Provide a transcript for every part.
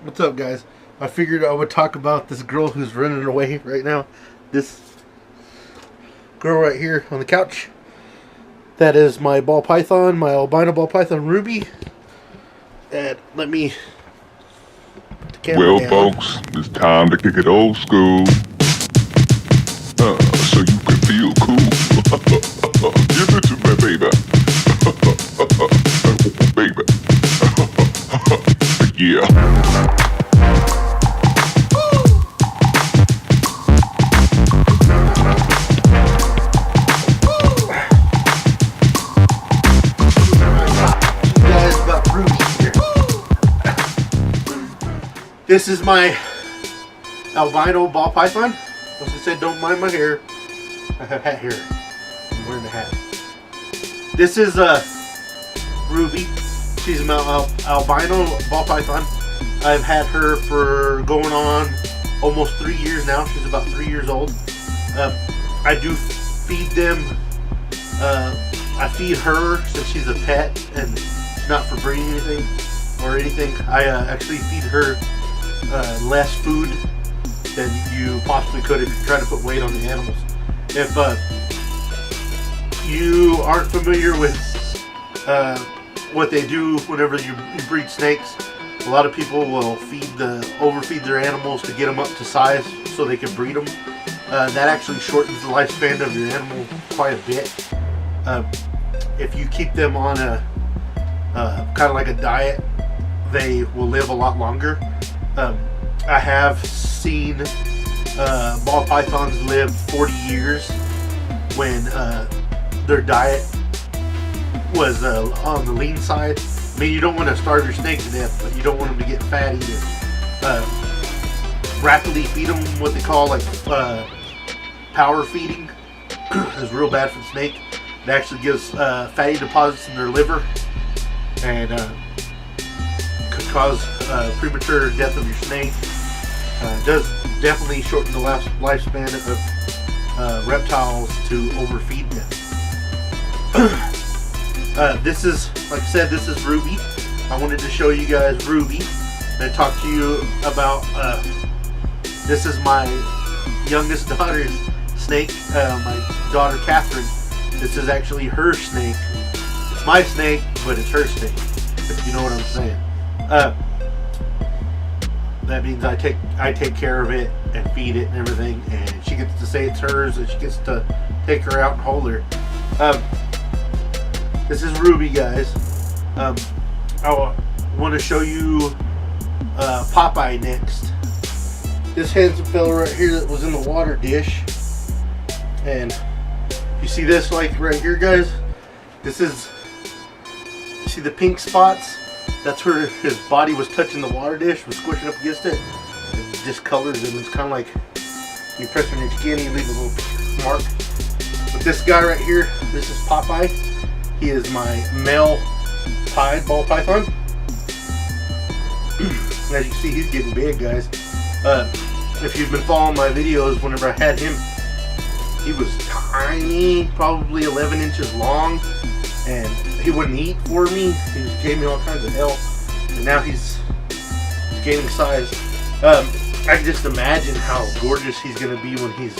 What's up, guys? I figured I would talk about this girl who's running away right now. This girl right here on the couch. That is my ball python, my albino ball python Ruby. And let me put the camera down. Folks, it's time to kick it old school. So you can feel cool. Give it to me, baby. Baby. Yeah. This is my albino ball python. As I said, don't mind my hair. I have hat hair. I'm wearing the hat. This is Ruby. She's an albino ball python. I've had her for going on almost 3 years now. She's about 3 years old. I do feed them. I feed her since she's a pet and not for breeding anything or anything. I actually feed her less food than you possibly could if you try to put weight on the animals. If you aren't familiar with what they do whenever you breed snakes, a lot of people will overfeed their animals to get them up to size so they can breed them. That actually shortens the lifespan of your animal quite a bit. If you keep them on a kind of like a diet, they will live a lot longer. I have seen ball pythons live 40 years when their diet was on the lean side. I mean, you don't want to starve your snake to death, but you don't want them to get fatty. Rapidly feed them what they call like power feeding is real bad for the snake. It actually gives fatty deposits in their liver and could cause premature death of your snake. It does definitely shorten the lifespan of reptiles to overfeed them. This is, like I said, this is Ruby. I wanted to show you guys Ruby and talk to you about, this is my youngest daughter's snake, my daughter Catherine. This is actually her snake. It's my snake, but it's her snake, if you know what I'm saying. That means I take care of it and feed it and everything, and she gets to say it's hers, and she gets to take her out and hold her. This is Ruby, guys. I want to show you Popeye next. This handsome fella right here that was in the water dish, and you see this like right here, guys? This is, you see the pink spots? That's where his body was touching the water dish, was squishing up against it. It discolors him. It's kind of like you press on your skin, you leave a little mark. But this guy right here, this is Popeye. He is my male pied ball python. As you see, he's getting big, guys. If you've been following my videos, whenever I had him, he was tiny, probably 11 inches long, and he wouldn't eat for me. He just gave me all kinds of hell, and now he's gaining size. I can just imagine how gorgeous he's going to be when he's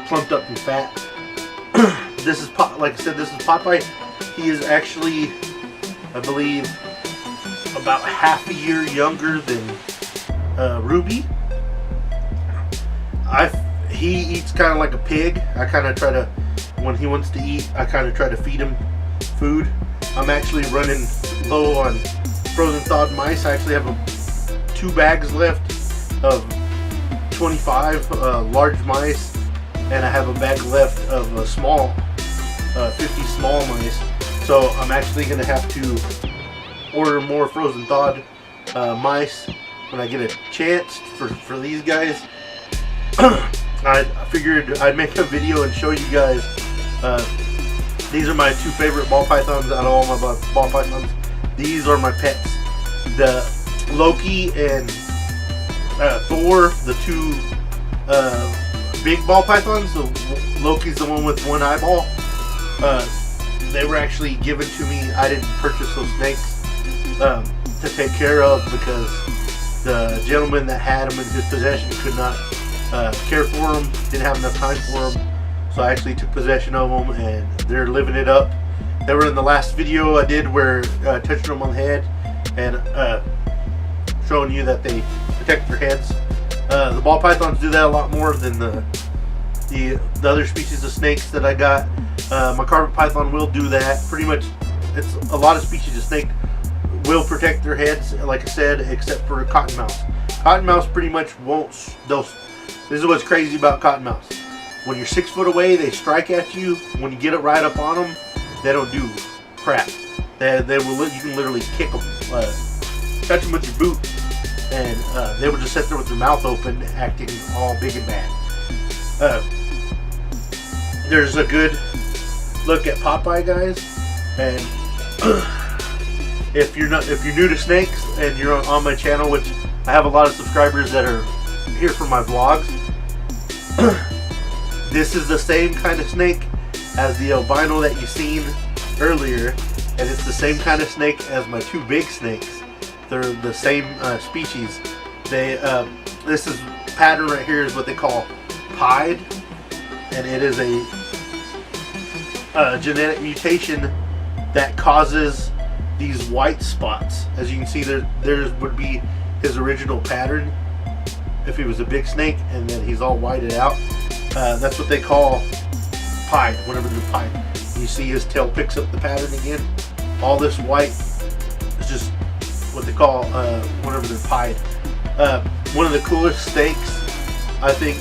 plumped up and fat. This is, like I said, this is Popeye. He is actually, I believe, about half a year younger than Ruby. He eats kind of like a pig. I kind of try to, when he wants to eat, I kind of try to feed him food. I'm actually running low on frozen thawed mice. I actually have 2 bags left of 25 large mice, and I have a bag left of a small 50 small mice. So I'm actually going to have to order more frozen thawed mice when I get a chance for these guys. I figured I'd make a video and show you guys. These are my 2 favorite ball pythons out of all my ball pythons. These are my pets. The Loki and Thor, the 2 big ball pythons. So Loki's the one with 1 eyeball. They were actually given to me. I didn't purchase those snakes. to take care of because the gentleman that had him in his possession could not care for him, didn't have enough time for him. So I actually took possession of them, and they're living it up. They were in the last video I did where touching them on the head and showing you that they protect their heads. The ball pythons do that a lot more than the other species of snakes that I got. My carpet python will do that. Pretty much, it's a lot of species of snake will protect their heads, like I said, except for cottonmouths. Cottonmouths pretty much won't. This is what's crazy about cottonmouths. When you're 6 foot away, they strike at you. When you get it right up on them, they don't do crap. They will. You can literally kick them, touch them with your boot, and they will just sit there with their mouth open, acting all big and bad. There's a good look at Popeye, guys, and if you're new to snakes and you're on my channel, which I have a lot of subscribers that are here for my vlogs, this is the same kind of snake as the albino that you seen earlier, and it's the same kind of snake as my 2 big snakes. They're the same species. This is pattern right here is what they call pied, and it is a genetic mutation that causes these white spots. As you can see, there would be his original pattern if he was a big snake, and then he's all whited out. That's what they call pied. Whenever they're pied, you see his tail picks up the pattern again. All this white is just what they call whenever they're pied. One of the coolest snakes I think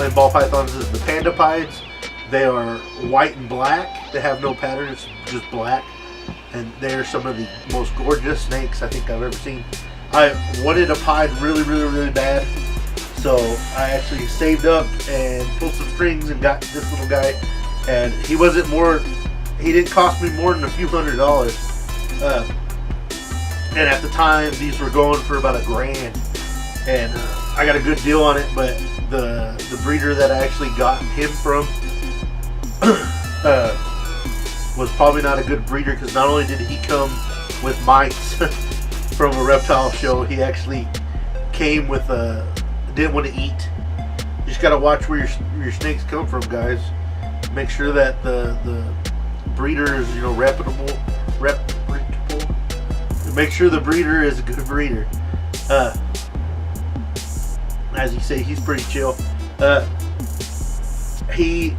in ball pythons is the panda pieds. They are white and black. They have no pattern, it's just black. And they're some of the most gorgeous snakes I think I've ever seen. I wanted a pied really, really, really bad. So I actually saved up and pulled some strings and got this little guy. And he didn't cost me more than a few $100s. And at the time, these were going for about $1,000. And I got a good deal on it, but the breeder that I actually got him from was probably not a good breeder, because not only did he come with mites from a reptile show, he actually came with didn't want to eat. You just got to watch where your snakes come from, guys. Make sure that the breeder is, reputable. Make sure the breeder is a good breeder. As you say, he's pretty chill. He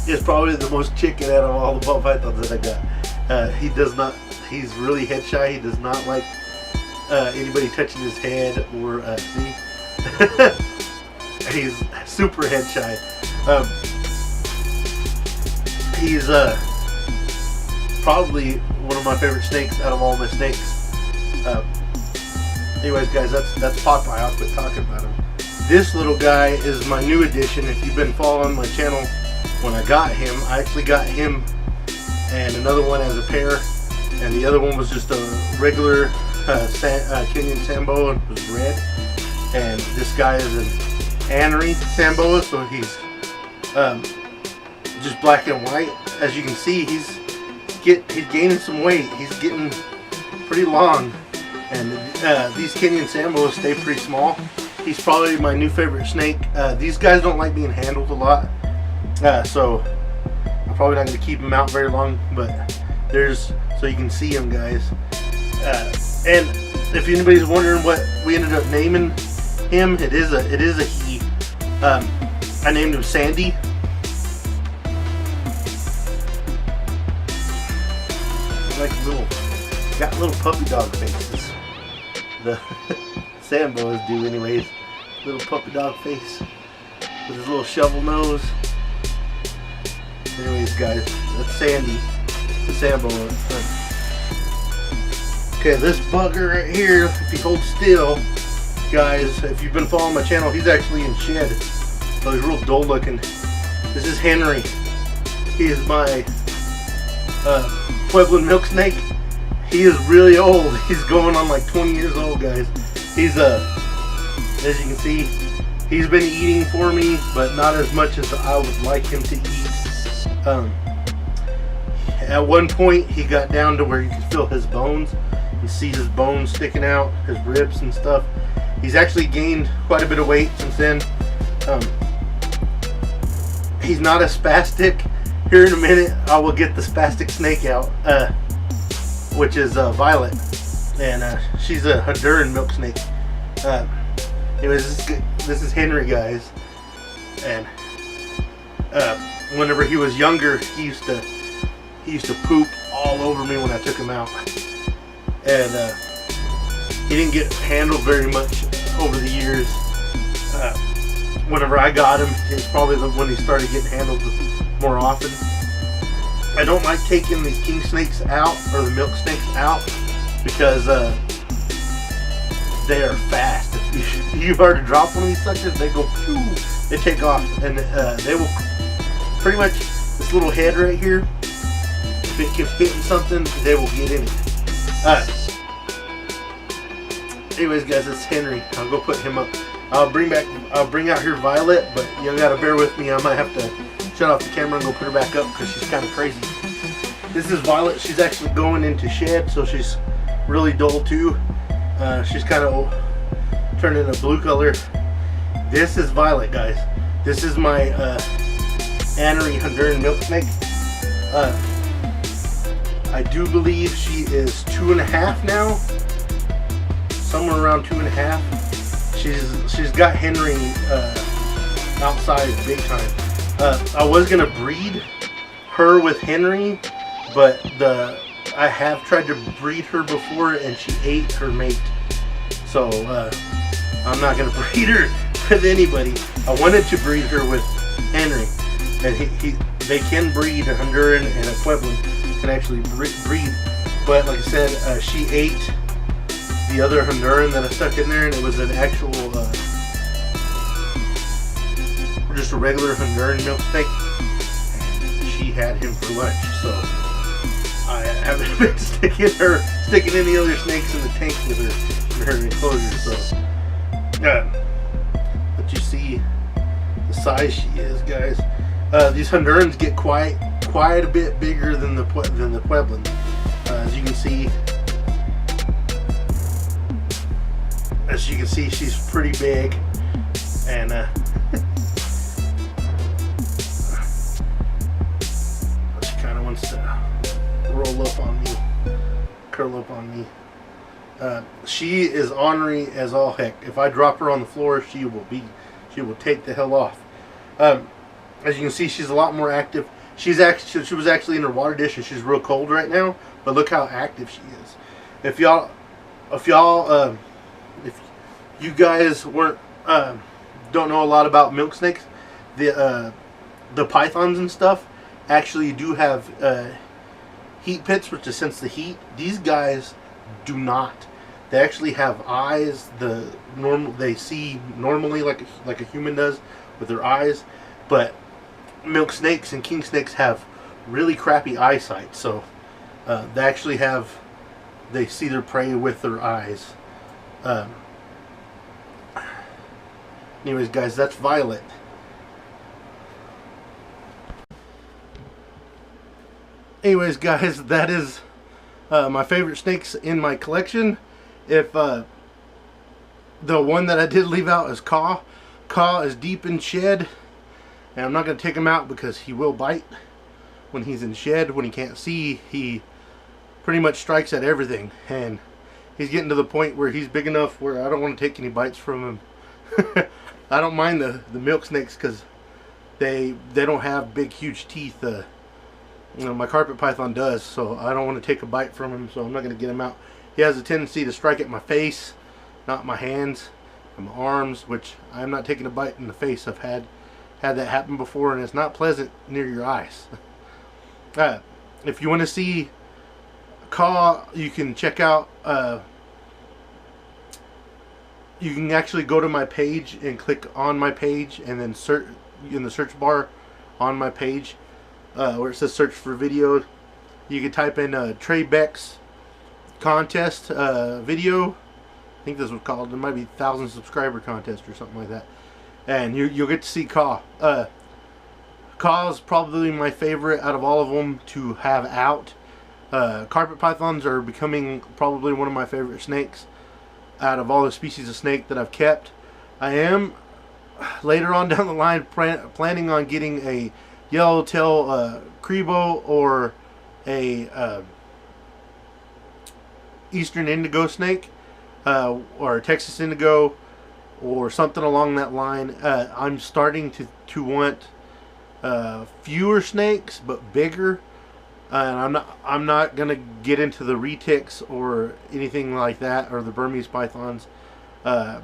is probably the most chicken out of all the ball pythons that I got. He's really head shy. He does not like anybody touching his head or see. He's super head shy. He's probably one of my favorite snakes out of all my snakes. Anyways, guys, that's Popeye. I'll quit talking about him. This little guy is my new addition. If you've been following my channel, when I got him, I actually got him and another one as a pair, and the other one was just a regular Kenyan Samboa, and it was red. And this guy is an Anery Samboa, so he's just black and white. As you can see, he's gaining some weight. He's getting pretty long, and these Kenyan Samboas stay pretty small. He's probably my new favorite snake. These guys don't like being handled a lot, so I'm probably not going to keep him out very long. But so you can see him, guys. And if anybody's wondering what we ended up naming him, it is a he. I named him Sandy. Got little puppy dog faces. The Samboas do, anyways. Little puppy dog face with his little shovel nose. Anyways, guys, that's Sandy, the Samboa. Okay, this bugger right here, if he holds still, guys, if you've been following my channel, he's actually in shed. So he's real dull looking. This is Henry. He is my Puebloan milk snake. He is really old. He's going on like 20 years old, guys. He's as you can see, he's been eating for me, but not as much as I would like him to eat. At one point, he got down to where you could feel his bones. You see his bones sticking out, his ribs and stuff. He's actually gained quite a bit of weight since then. He's not a spastic. Here in a minute, I will get the spastic snake out, which is Violet, and she's a Honduran milk snake. Anyways, this is Henry, guys, and whenever he was younger, he used to poop all over me when I took him out, and he didn't get handled very much over the years. Whenever I got him, it's probably when he started getting handled more often. I don't like taking these king snakes out or the milk snakes out because they are fast. If you were to drop one of these suckers, they go pew, they take off, and they will pretty much, this little head right here, if it keeps hitting something, they will get in it. Anyways, guys, it's Henry. I'll go put him up. I'll bring out here Violet, but you gotta bear with me. I might have to shut off the camera and go put her back up because she's kind of crazy. This is Violet. She's actually going into shed, so she's really dull too. She's kind of turning a blue color. This is Violet, guys. This is my Anery Honduran milk snake. I do believe she is 2.5 now, somewhere around 2.5. She's got Henry outside big time. I was gonna breed her with Henry, but I have tried to breed her before and she ate her mate. So I'm not gonna breed her with anybody. I wanted to breed her with Henry, and they can breed. A Honduran and a Pueblan can actually breed, but like I said, she ate the other Honduran that I stuck in there, and it was an actual just a regular Honduran milk snake. She had him for lunch, so I haven't been sticking any other snakes in the tank with her in her enclosure. So but you see the size she is, guys. These Hondurans get quite a bit bigger than the Pueblan. As you can see, she's pretty big, and she kind of wants to roll up on me, curl up on me. She is ornery as all heck. If I drop her on the floor, she will take the hell off. As you can see, she's a lot more active. She was actually in her water dish, and she's real cold right now. But look how active she is. If you guys weren't don't know a lot about milk snakes, the pythons and stuff actually do have heat pits, which is sense the heat. These guys do not. They actually have eyes. They see normally like a human does with their eyes, but milk snakes and king snakes have really crappy eyesight. So they see their prey with their eyes. Anyways, guys, that's Violet. Anyways, guys, that is my favorite snakes in my collection. If the one that I did leave out is Caw. Caw is deep in shed, and I'm not going to take him out because he will bite when he's in shed. When he can't see, he pretty much strikes at everything, and he's getting to the point where he's big enough where I don't want to take any bites from him. I don't mind the milk snakes because they don't have big huge teeth. My carpet python does, so I don't want to take a bite from him, so I'm not going to get him out. He has a tendency to strike at my face, not my hands and my arms, which I'm not taking a bite in the face. I've had that happen before, and it's not pleasant near your eyes. If you want to see Caw, you can check out you can actually go to my page and click on my page, and then search in the search bar on my page where it says search for video. You can type in Trey Beck's contest video. I think this was called. It might be 1,000 subscriber contest or something like that, and you'll get to see Caw. Caw is probably my favorite out of all of them to have out. Carpet pythons are becoming probably one of my favorite snakes out of all the species of snake that I've kept. I am later on down the line planning on getting a yellowtail crebo or a eastern indigo snake, or a Texas indigo, or something along that line. I'm starting to want fewer snakes but bigger, and I'm not gonna get into the retics or anything like that, or the Burmese pythons,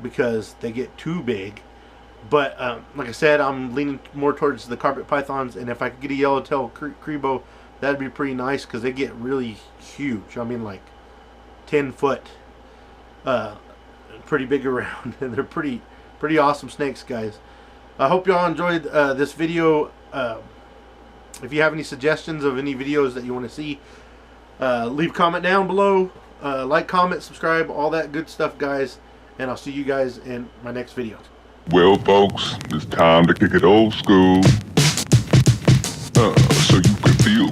because they get too big. But like I said, I'm leaning more towards the carpet pythons, and if I could get a yellowtail crebo, that'd be pretty nice, because they get really huge. I mean, like 10 foot, pretty big around, and they're pretty awesome snakes, guys. I hope y'all enjoyed this video. If you have any suggestions of any videos that you want to see, leave a comment down below. Like, comment, subscribe, all that good stuff, guys. And I'll see you guys in my next video. Well, folks, it's time to kick it old school. So you can feel